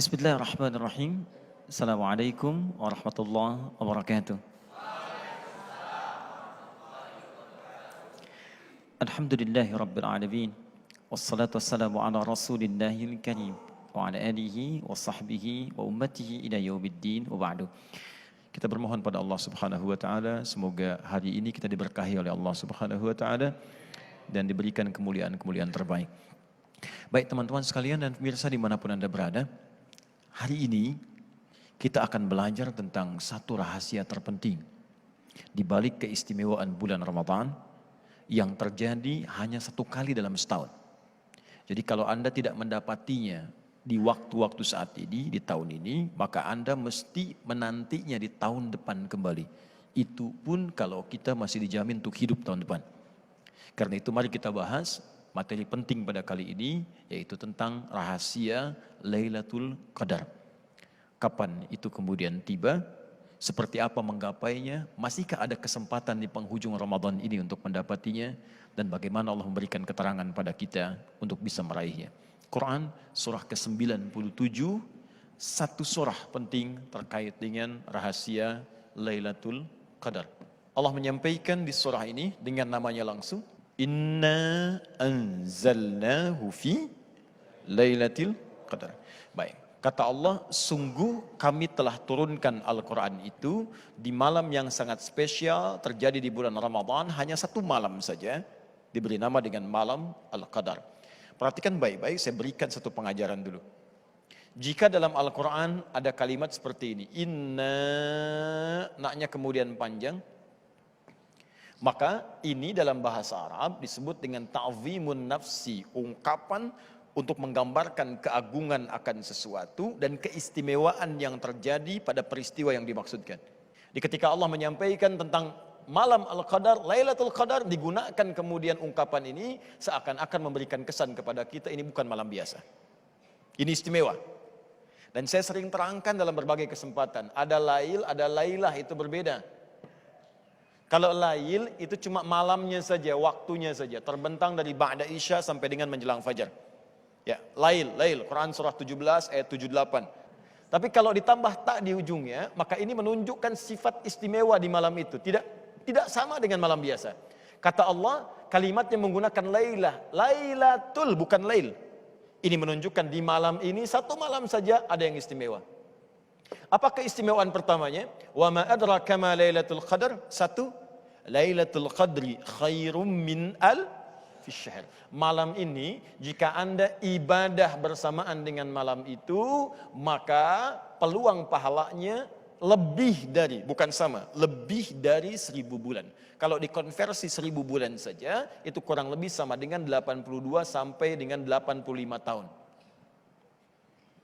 Bismillahirrahmanirrahim. Assalamualaikum warahmatullahi wabarakatuh. Alhamdulillahi rabbil alamin. Wassalatu wassalamu ala rasulillahil karim wa ala alihi wa sahbihi wa ummatihi ila yaumiddin wa ba'du. Kita bermohon pada Allah Subhanahu wa taala semoga hari ini kita diberkahi oleh Allah Subhanahu wa taala dan diberikan kemuliaan-kemuliaan terbaik. Baik teman-teman sekalian dan pemirsa dimanapun Anda berada, hari ini kita akan belajar tentang satu rahasia terpenting di balik keistimewaan bulan Ramadan yang terjadi hanya satu kali dalam setahun. Jadi kalau Anda tidak mendapatinya di waktu-waktu saat ini, di tahun ini, maka Anda mesti menantinya di tahun depan kembali. Itu pun kalau kita masih dijamin untuk hidup tahun depan. Karena itu mari kita bahas materi penting pada kali ini, yaitu tentang rahasia Lailatul Qadar. Kapan itu kemudian tiba? Seperti apa menggapainya? Masihkah ada kesempatan di penghujung Ramadan ini untuk mendapatinya? Dan bagaimana Allah memberikan keterangan pada kita untuk bisa meraihnya? Quran surah ke-97, satu surah penting terkait dengan rahasia Lailatul Qadar. Allah menyampaikan di surah ini dengan namanya langsung, Inna anzalnahu fi Lailatul Qadar. Baik, kata Allah, sungguh kami telah turunkan Al-Quran itu di malam yang sangat spesial terjadi di bulan Ramadan, hanya satu malam saja, diberi nama dengan malam Al-Qadar. Perhatikan baik-baik, saya berikan satu pengajaran dulu. Jika dalam Al-Quran ada kalimat seperti ini, Inna, naknya kemudian panjang, maka ini dalam bahasa Arab disebut dengan ta'zimun nafsi, ungkapan untuk menggambarkan keagungan akan sesuatu dan keistimewaan yang terjadi pada peristiwa yang dimaksudkan. Di ketika Allah menyampaikan tentang malam Al-Qadar, Lailatul Qadar, digunakan kemudian ungkapan ini seakan-akan memberikan kesan kepada kita ini bukan malam biasa. Ini istimewa. Dan saya sering terangkan dalam berbagai kesempatan, ada lail, ada lailah, itu berbeda. Kalau lail itu cuma malamnya saja, waktunya saja, terbentang dari ba'da isya sampai dengan menjelang fajar. Ya, lail, Quran surah 17 ayat 78. Tapi kalau ditambah tak di ujungnya, maka ini menunjukkan sifat istimewa di malam itu. Tidak sama dengan malam biasa. Kata Allah, kalimatnya menggunakan lailah, lailatul, bukan lail. Ini menunjukkan di malam ini, satu malam saja ada yang istimewa. Apa keistimewaan pertamanya? Wa ma adraka ma Lailatul Qadar? Satu, Lailatul Qadri khairum min alfi syahr. Malam ini jika Anda ibadah bersamaan dengan malam itu, maka peluang pahalanya lebih dari, bukan sama, lebih dari 1000 bulan. Kalau dikonversi 1000 bulan saja, itu kurang lebih sama dengan 82 sampai dengan 85 tahun.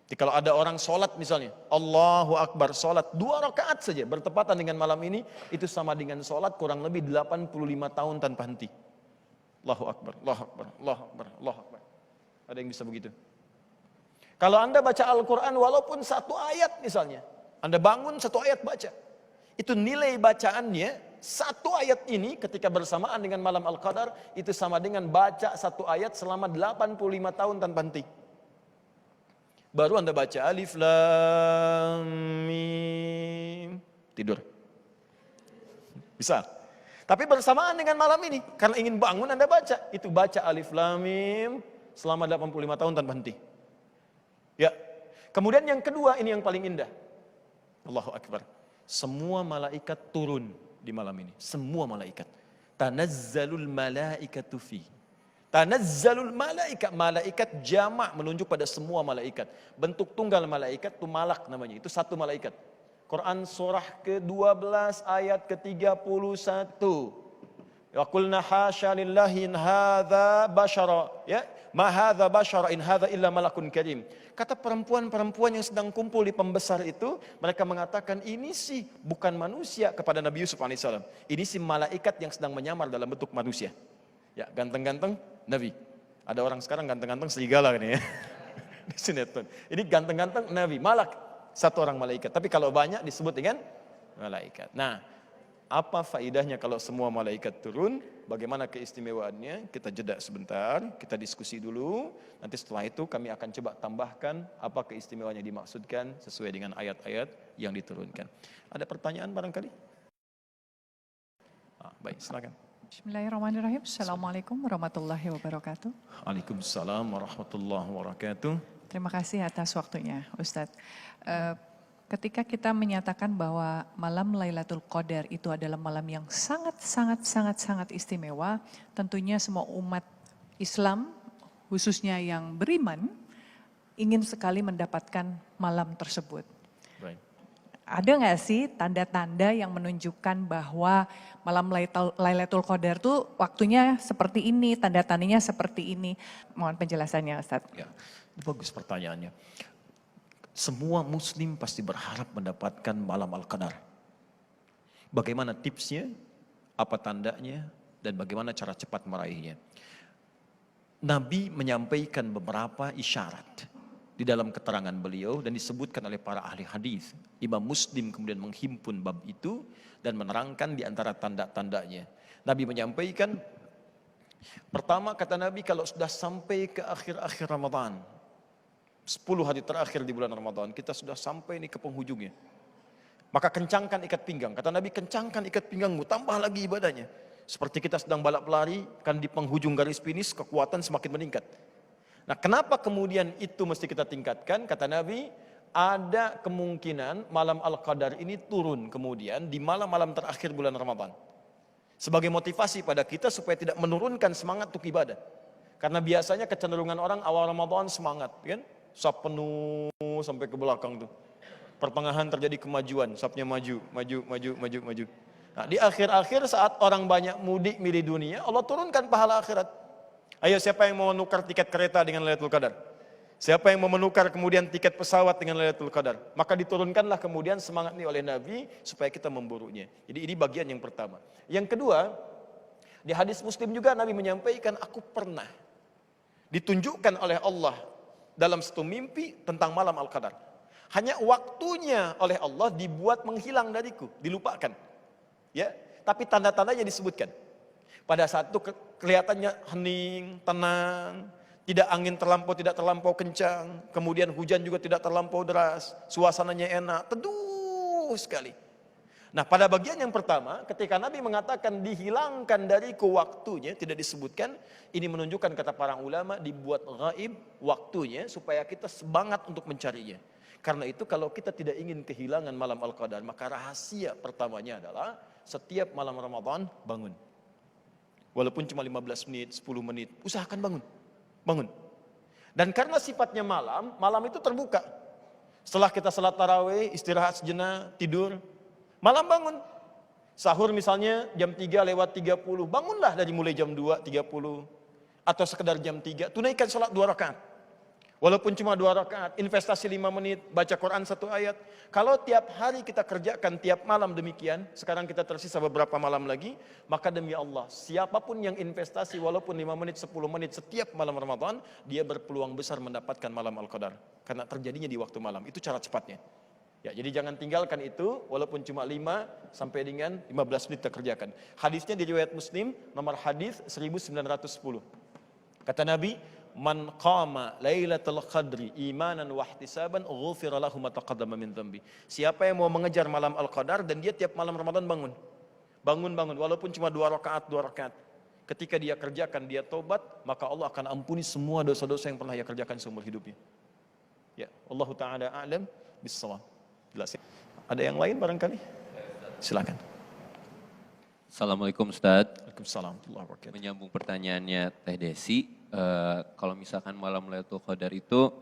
Jadi kalau ada orang sholat misalnya, Allahu Akbar, sholat 2 rakaat saja bertepatan dengan malam ini, itu sama dengan sholat kurang lebih 85 tahun tanpa henti. Allahu Akbar, Allahu Akbar, Allahu Akbar, Allahu Akbar. Ada yang bisa begitu? Kalau Anda baca Al-Quran walaupun satu ayat misalnya, Anda bangun satu ayat baca, itu nilai bacaannya, satu ayat ini ketika bersamaan dengan malam Al-Qadar, itu sama dengan baca satu ayat selama 85 tahun tanpa henti. Baru Anda baca alif lam mim, tidur. Bisa. Tapi bersamaan dengan malam ini, karena ingin bangun Anda baca, itu baca alif lam mim selama 85 tahun tanpa henti. Ya. Kemudian yang kedua, ini yang paling indah. Allahu Akbar. Semua malaikat turun di malam ini. Semua malaikat. Tanazzalul malaikatu fi. Tanazzalul malaikat, malaikat jamak menunjuk pada semua malaikat. Bentuk tunggal malaikat itu malak namanya, itu satu malaikat. Quran surah ke-12 ayat ke-31. Wa qulna hasya lillahi in hadza bashara, ya, ma hadza bashara in hadza illa malakun karim. Kata perempuan-perempuan yang sedang kumpul di pembesar itu, mereka mengatakan ini sih bukan manusia kepada Nabi Yusuf alaihissalam. Ini sih malaikat yang sedang menyamar dalam bentuk manusia. Ya, ganteng-ganteng Nabi. Ada orang sekarang ganteng-ganteng serigala ini ya. Di sinetron. Ini ganteng-ganteng Nabi, malak, satu orang malaikat. Tapi kalau banyak disebut dengan malaikat. Nah, Apa faedahnya kalau semua malaikat turun? Bagaimana keistimewaannya? Kita jeda sebentar, kita diskusi dulu. Nanti setelah itu kami akan coba tambahkan apa keistimewaannya dimaksudkan sesuai dengan ayat-ayat yang diturunkan. Ada pertanyaan barangkali? Baik, silakan. Bismillahirrahmanirrahim. Assalamualaikum warahmatullahi wabarakatuh. Waalaikumsalam warahmatullahi wabarakatuh. Terima kasih atas waktunya, Ustadz. Ketika kita menyatakan bahwa malam Lailatul Qadar itu adalah malam yang sangat istimewa, tentunya semua umat Islam, khususnya yang beriman, ingin sekali mendapatkan malam tersebut. Right. Ada nggak sih tanda-tanda yang menunjukkan bahwa malam Lailatul Qadar itu waktunya seperti ini, tanda-tandanya seperti ini? Mohon penjelasannya, Ustadz. Ya, bagus pertanyaannya. Semua muslim pasti berharap mendapatkan malam Al-Qadar. Bagaimana tipsnya, apa tandanya, dan bagaimana cara cepat meraihnya. Nabi menyampaikan beberapa isyarat di dalam keterangan beliau dan disebutkan oleh para ahli hadis. Imam Muslim kemudian menghimpun bab itu dan menerangkan di antara tanda-tandanya. Nabi menyampaikan, pertama kata Nabi, kalau sudah sampai ke akhir-akhir Ramadan, 10 hari terakhir di bulan Ramadan, kita sudah sampai ini ke penghujungnya. Maka kencangkan ikat pinggang. Kata Nabi, kencangkan ikat pinggangmu, tambah lagi ibadahnya. Seperti kita sedang balap lari, kan di penghujung garis finish, kekuatan semakin meningkat. Nah, kenapa kemudian itu mesti kita tingkatkan? Kata Nabi, ada kemungkinan malam Al-Qadar ini turun kemudian di malam-malam terakhir bulan Ramadan. Sebagai motivasi pada kita supaya tidak menurunkan semangat untuk ibadah. Karena biasanya kecenderungan orang awal Ramadan semangat, kan? Saf penuh sampai ke belakang tuh. Pertengahan terjadi kemajuan, safnya maju. Nah, di akhir-akhir saat orang banyak mudik milih dunia, Allah turunkan pahala akhirat. Ayo, siapa yang mau menukar tiket kereta dengan Lailatul Qadar? Siapa yang mau menukar kemudian tiket pesawat dengan Lailatul Qadar? Maka diturunkanlah kemudian semangat ini oleh Nabi supaya kita memburunya. Jadi ini bagian yang pertama. Yang kedua, di hadis Muslim juga Nabi menyampaikan, aku pernah ditunjukkan oleh Allah dalam satu mimpi tentang malam Al-Qadar. Hanya waktunya oleh Allah dibuat menghilang dariku, dilupakan. Ya, tapi tanda-tandanya disebutkan. Pada saat itu kelihatannya hening, tenang, tidak angin tidak terlampau kencang, kemudian hujan juga tidak terlampau deras, suasananya enak, teduh sekali. Nah, pada bagian yang pertama, ketika Nabi mengatakan dihilangkan dariku waktunya, tidak disebutkan, ini menunjukkan kata para ulama dibuat gaib waktunya supaya kita semangat untuk mencarinya. Karena itu kalau kita tidak ingin kehilangan malam Al-Qadar, maka rahasia pertamanya adalah setiap malam Ramadan bangun. Walaupun cuma 15 menit, 10 menit, usahakan bangun. Bangun. Dan karena sifatnya malam, malam itu terbuka. Setelah kita salat tarawih, istirahat sejenak, tidur, malam bangun. Sahur misalnya jam 3:30, bangunlah dari mulai jam 2:30 atau sekedar jam 3, tunaikan salat 2 rakaat. Walaupun cuma 2 rakaat, investasi 5 menit, baca Quran 1 ayat. Kalau tiap hari kita kerjakan tiap malam demikian, sekarang kita tersisa beberapa malam lagi, maka demi Allah, siapapun yang investasi walaupun 5 menit, 10 menit setiap malam Ramadan, dia berpeluang besar mendapatkan malam Al-Qadar. Karena terjadinya di waktu malam, itu cara cepatnya. Ya, jadi jangan tinggalkan itu, walaupun cuma 5 sampai dengan 15 menit kita kerjakan. Hadisnya di riwayat Muslim, nomor hadis 1910. Kata Nabi, man qama lailatul qadri imanan wa ihtisaban ghufira lahu ma taqaddama min dhanbi. Siapa yang mau mengejar malam Al-Qadar dan dia tiap malam Ramadan bangun. Bangun walaupun cuma 2 rakaat. Ketika dia kerjakan, dia tobat, maka Allah akan ampuni semua dosa-dosa yang pernah dia kerjakan seumur hidupnya. Ya, Allah taala a'lam bis-shawab. Jelas ya? Ada yang lain barangkali? Silakan. Assalamualaikum Ustaz. Waalaikumsalam warahmatullahi wabarakatuh. Menyambung pertanyaannya Teh Desi, kalau misalkan malam Lailatul Qadar itu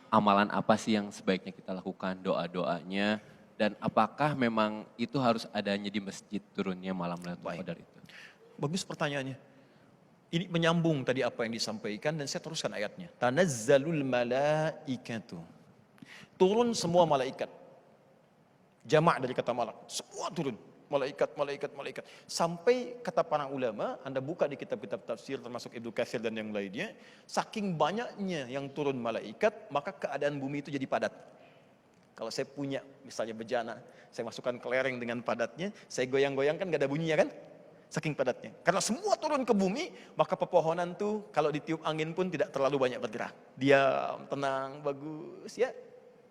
amalan apa sih yang sebaiknya kita lakukan, doa-doanya, dan apakah memang itu harus adanya di masjid turunnya malam Lailatul Qadar itu? Bagus pertanyaannya. Ini menyambung tadi apa yang disampaikan dan saya teruskan ayatnya. Tanazzalul malaikatu. Turun semua malaikat. Jamak dari kata malak. Semua turun. Malaikat. Sampai kata para ulama, Anda buka di kitab-kitab tafsir termasuk Ibnu Katsir dan yang lainnya, saking banyaknya yang turun malaikat, maka keadaan bumi itu jadi padat. Kalau saya punya misalnya bejana, saya masukkan kelereng dengan padatnya, saya goyang-goyang kan gak ada bunyinya kan? Saking padatnya. Karena semua turun ke bumi, maka pepohonan tuh kalau ditiup angin pun tidak terlalu banyak bergerak. Diam, tenang, bagus ya.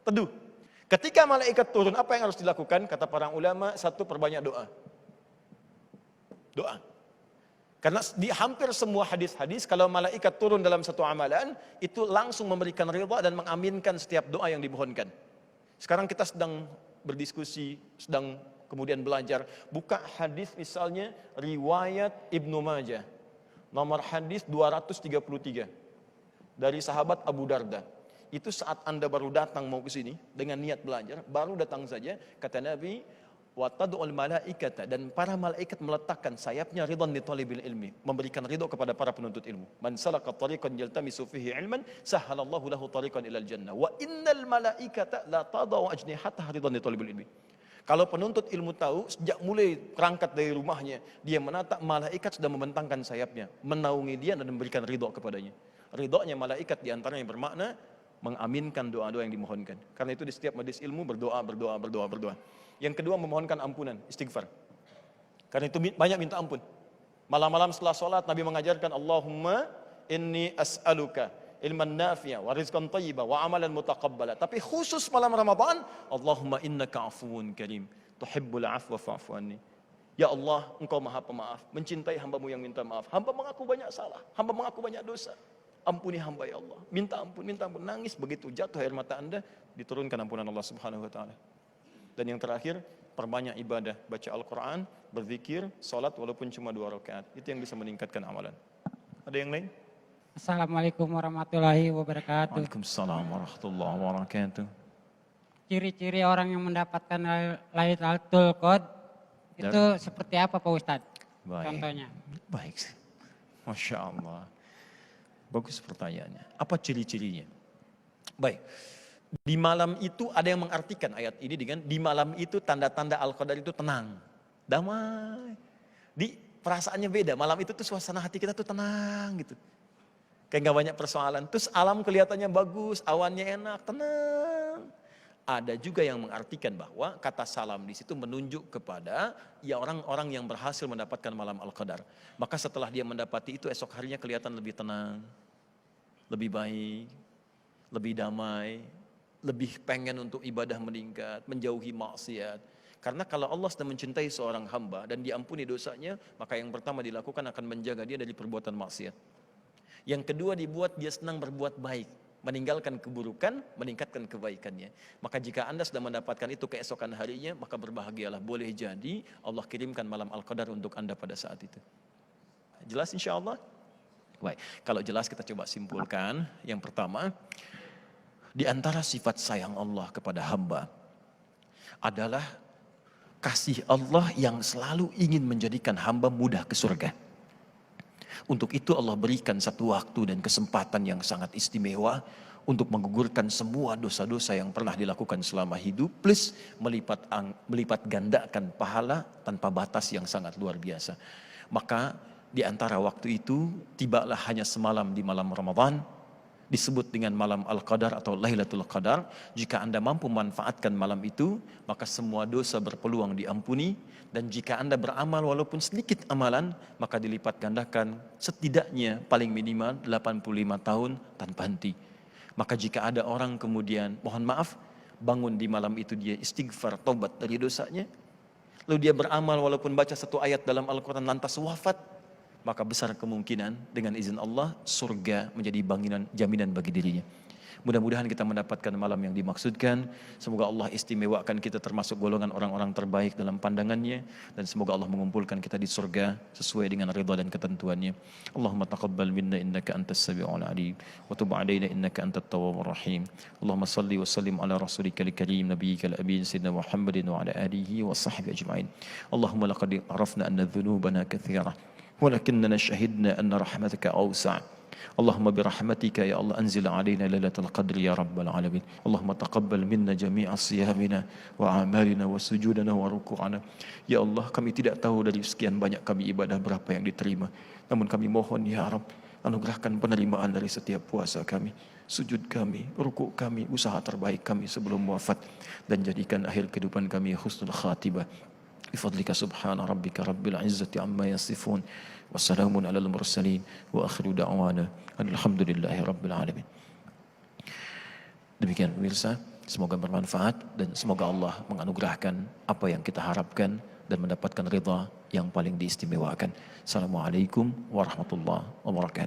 Teduh. Ketika malaikat turun, apa yang harus dilakukan? Kata para ulama, satu, perbanyak doa. Doa. Karena di hampir semua hadis-hadis, kalau malaikat turun dalam satu amalan, itu langsung memberikan ridha dan mengaminkan setiap doa yang dimohonkan. Sekarang kita sedang berdiskusi, sedang kemudian belajar. Buka hadis misalnya, riwayat Ibnu Majah. Nomor hadis 233. Dari sahabat Abu Darda. Itu saat Anda baru datang mau ke sini, dengan niat belajar, baru datang saja, kata Nabi, wa tad'ul malaikata, dan para malaikat meletakkan sayapnya ridhan li talibil ilmi, memberikan ridho kepada para penuntut ilmu. Man salaka tariqan yaltamisu fihi ilman sahhalallahu lahu tariqan ilal jannah wa innal malaikata la tadau ajnihataha ridhan li talibil ilmi. Kalau penuntut ilmu tahu, sejak mulai berangkat dari rumahnya, dia menatap malaikat sudah membentangkan sayapnya, menaungi dia dan memberikan ridho kepadanya. Ridhonya malaikat diantaranya bermakna mengaminkan doa-doa yang dimohonkan. Karena itu di setiap majelis ilmu berdoa. Yang kedua, memohonkan ampunan, istighfar. Karena itu banyak minta ampun. Malam-malam setelah sholat, Nabi mengajarkan, Allahumma inni as'aluka ilman nafi'a wa rizqan tayyiba wa amalan mutaqabbala. Tapi khusus malam Ramadan, Allahumma innaka afuwun karim, tuhibbul afwa fa'fu anni. Ya Allah, Engkau maha pemaaf, mencintai hambamu yang minta maaf. Hamba mengaku banyak salah, hamba mengaku banyak dosa. Ampuni hamba ya Allah. Minta ampun. Nangis begitu jatuh air mata Anda, diturunkan ampunan Allah Subhanahu wa taala. Dan yang terakhir, perbanyak ibadah, baca Al-Qur'an, berzikir, salat walaupun cuma 2 rakaat. Itu yang bisa meningkatkan amalan. Ada yang lain? Assalamualaikum warahmatullahi wabarakatuh. Waalaikumsalam warahmatullahi wabarakatuh. Ciri-ciri orang yang mendapatkan Lailatul Qadar itu seperti apa Pak Ustadz? Baik. Contohnya. Baik. Masya Allah. Bagus pertanyaannya. Apa ciri-cirinya? Baik. Di malam itu ada yang mengartikan ayat ini dengan di malam itu tanda-tanda Al-Qadar itu tenang, damai. Di perasaannya beda. Malam itu tuh suasana hati kita tuh tenang gitu. Kayak gak banyak persoalan. Terus alam kelihatannya bagus, awannya enak, tenang. Ada juga yang mengartikan bahwa kata salam di situ menunjuk kepada ya orang-orang yang berhasil mendapatkan malam Al-Qadar. Maka setelah dia mendapati itu esok harinya kelihatan lebih tenang, lebih baik, lebih damai, lebih pengen untuk ibadah meningkat, menjauhi maksiat. Karena kalau Allah sedang mencintai seorang hamba dan diampuni dosanya, maka yang pertama dilakukan akan menjaga dia dari perbuatan maksiat. Yang kedua dibuat dia senang berbuat baik, meninggalkan keburukan, meningkatkan kebaikannya. Maka jika Anda sudah mendapatkan itu keesokan harinya, maka berbahagialah. Boleh jadi Allah kirimkan malam Al-Qadar untuk Anda pada saat itu. Jelas insya Allah? Baik, kalau jelas kita coba simpulkan. Yang pertama, di antara sifat sayang Allah kepada hamba adalah kasih Allah yang selalu ingin menjadikan hamba mudah ke surga. Untuk itu Allah berikan satu waktu dan kesempatan yang sangat istimewa untuk menggugurkan semua dosa-dosa yang pernah dilakukan selama hidup, plus melipat gandakan pahala tanpa batas yang sangat luar biasa. Maka di antara waktu itu tibalah hanya semalam di malam Ramadan, disebut dengan malam Al-Qadar atau Lailatul Qadar. Jika Anda mampu manfaatkan malam itu, maka semua dosa berpeluang diampuni. Dan jika Anda beramal walaupun sedikit amalan, maka dilipat gandakan setidaknya paling minimal 85 tahun tanpa henti. Maka jika ada orang kemudian, mohon maaf, bangun di malam itu dia istighfar, taubat dari dosanya, lalu dia beramal walaupun baca satu ayat dalam Al-Quran lantas wafat, maka besar kemungkinan dengan izin Allah surga menjadi jaminan bagi dirinya. Mudah-mudahan kita mendapatkan malam yang dimaksudkan. Semoga Allah istimewakan kita termasuk golongan orang-orang terbaik dalam pandangannya. Dan semoga Allah mengumpulkan kita di surga sesuai dengan ridha dan ketentuannya. Allahumma taqabbal minna innaka antas sami'ul alim. Wa tub alaina innaka antat tawwabur rahim. Allahumma salli wa sallim ala rasulika al-karim nabiyyikal amin sayyidina Muhammadin wa ala alihi wa sahbihi ajma'in. Allahumma laqad arafna anna dhunubana kathira. ولكننا شهدنا أن رحمتك أوسع. اللهم برحمتك يا الله أنزل علينا ليلة القدر يا رب العالمين. اللهم تقبل منا جميع صيامنا وأعمالنا وسجودنا وركوعنا. Ya Allah, kami tidak tahu dari sekian banyak kami ibadah berapa yang diterima. Namun kami mohon ya Rabb, anugerahkan penerimaan dari setiap puasa kami. sujud kami, rukuk kami, usaha terbaik kami sebelum wafat, dan jadikan akhir kehidupan kami husnul khatibah. بفضلك سبحان ربك رب العزة عما يصفون وسلام على المرسلين وآخر دعوانا أن الحمد لله رب العالمين. Demikian pemirsa, semoga bermanfaat dan semoga Allah menganugerahkan apa yang kita harapkan dan mendapatkan ridha yang paling diistimewakan. Assalamualaikum warahmatullahi wabarakatuh.